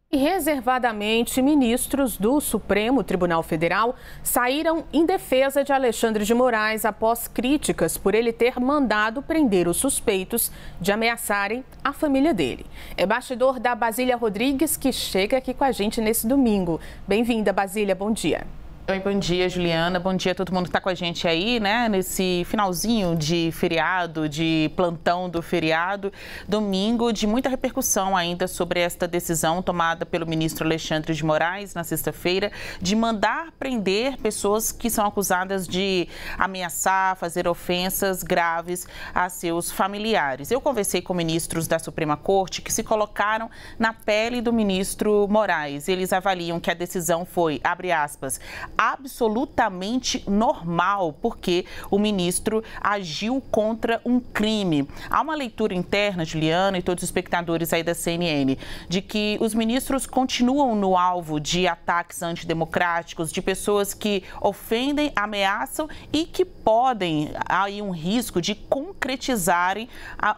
E reservadamente, ministros do Supremo Tribunal Federal saíram em defesa de Alexandre de Moraes após críticas por ele ter mandado prender os suspeitos de ameaçarem a família dele. É bastidor da Basília Rodrigues, que chega aqui com a gente nesse domingo. Bem-vinda, Basília, bom dia. Oi, bom dia, Juliana. Bom dia a todo mundo que está com a gente aí, né? Nesse finalzinho de feriado, de plantão do feriado, domingo, de muita repercussão ainda sobre esta decisão tomada pelo ministro Alexandre de Moraes na sexta-feira de mandar prender pessoas que são acusadas de ameaçar, fazer ofensas graves a seus familiares. Eu conversei com ministros da Suprema Corte que se colocaram na pele do ministro Moraes. Eles avaliam que a decisão foi, abre aspas, absolutamente normal, porque o ministro agiu contra um crime. Há uma leitura interna, Juliana, e todos os espectadores aí da CNN, de que os ministros continuam no alvo de ataques antidemocráticos, de pessoas que ofendem, ameaçam e que podem, há aí um risco de concretizarem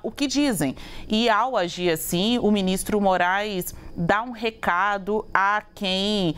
o que dizem. E ao agir assim, o ministro Moraes dá um recado a quem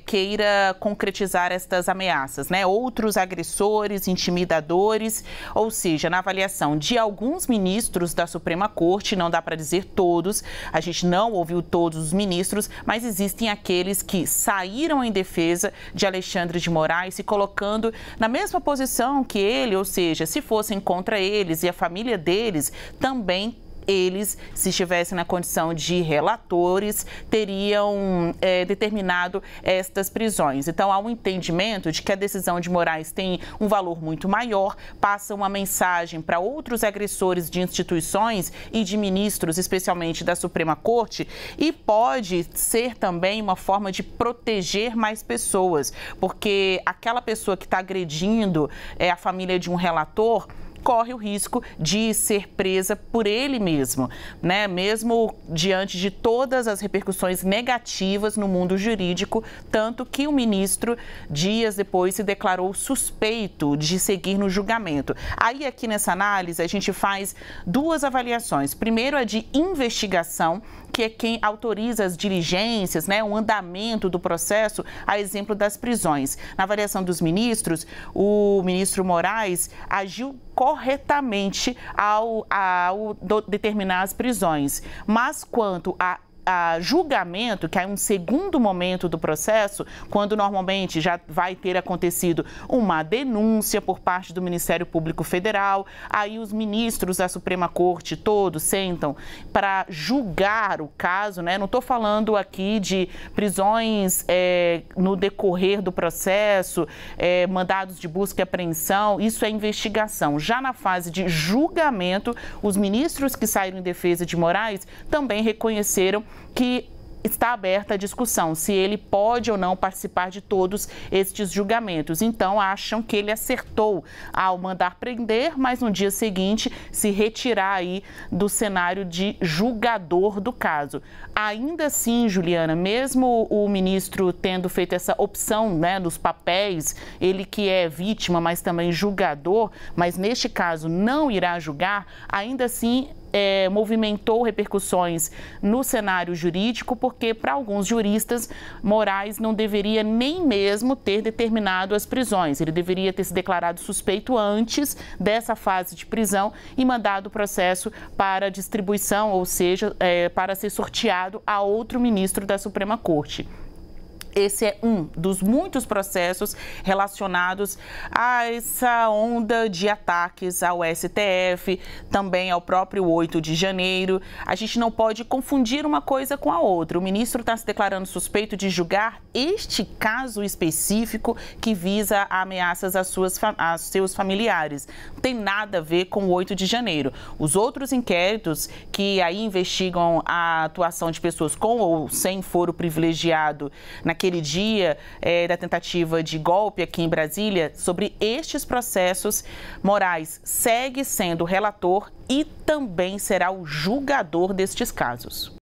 queira concretizar estas ameaças, né? Outros agressores, intimidadores, ou seja, na avaliação de alguns ministros da Suprema Corte, não dá para dizer todos, a gente não ouviu todos os ministros, mas existem aqueles que saíram em defesa de Alexandre de Moraes, se colocando na mesma posição que ele, ou seja, se fossem contra eles e a família deles, também eles, se estivessem na condição de relatores, teriam determinado estas prisões. Então, há um entendimento de que a decisão de Moraes tem um valor muito maior, passa uma mensagem para outros agressores de instituições e de ministros, especialmente da Suprema Corte, e pode ser também uma forma de proteger mais pessoas, porque aquela pessoa que está agredindo a família de um relator corre o risco de ser presa por ele mesmo, né? Mesmo diante de todas as repercussões negativas no mundo jurídico, tanto que o ministro, dias depois, se declarou suspeito de seguir no julgamento. Aí, aqui nessa análise, a gente faz duas avaliações. Primeiro, a de investigação, que é quem autoriza as diligências, né, o andamento do processo, a exemplo das prisões. Na avaliação dos ministros, o ministro Moraes agiu corretamente ao determinar as prisões. Mas quanto a julgamento, que é um segundo momento do processo, quando normalmente já vai ter acontecido uma denúncia por parte do Ministério Público Federal, aí os ministros da Suprema Corte todos sentam para julgar o caso, né? Não estou falando aqui de prisões no decorrer do processo, mandados de busca e apreensão, isso é investigação. Já na fase de julgamento, os ministros que saíram em defesa de Moraes também reconheceram que está aberta a discussão se ele pode ou não participar de todos estes julgamentos. Então, acham que ele acertou ao mandar prender, mas no dia seguinte se retirar aí do cenário de julgador do caso. Ainda assim, Juliana, mesmo o ministro tendo feito essa opção, né, dos papéis, ele que é vítima, mas também julgador, mas neste caso não irá julgar, ainda assim movimentou repercussões no cenário jurídico, porque para alguns juristas, Moraes não deveria nem mesmo ter determinado as prisões. Ele deveria ter se declarado suspeito antes dessa fase de prisão e mandado o processo para distribuição, ou seja, para ser sorteado a outro ministro da Suprema Corte. Esse é um dos muitos processos relacionados a essa onda de ataques ao STF, também ao próprio 8 de janeiro. A gente não pode confundir uma coisa com a outra. O ministro está se declarando suspeito de julgar este caso específico que visa ameaças a seus familiares. Não tem nada a ver com o 8 de janeiro. Os outros inquéritos que aí investigam a atuação de pessoas com ou sem foro privilegiado naquele dia da tentativa de golpe aqui em Brasília, sobre estes processos, Moraes segue sendo relator e também será o julgador destes casos.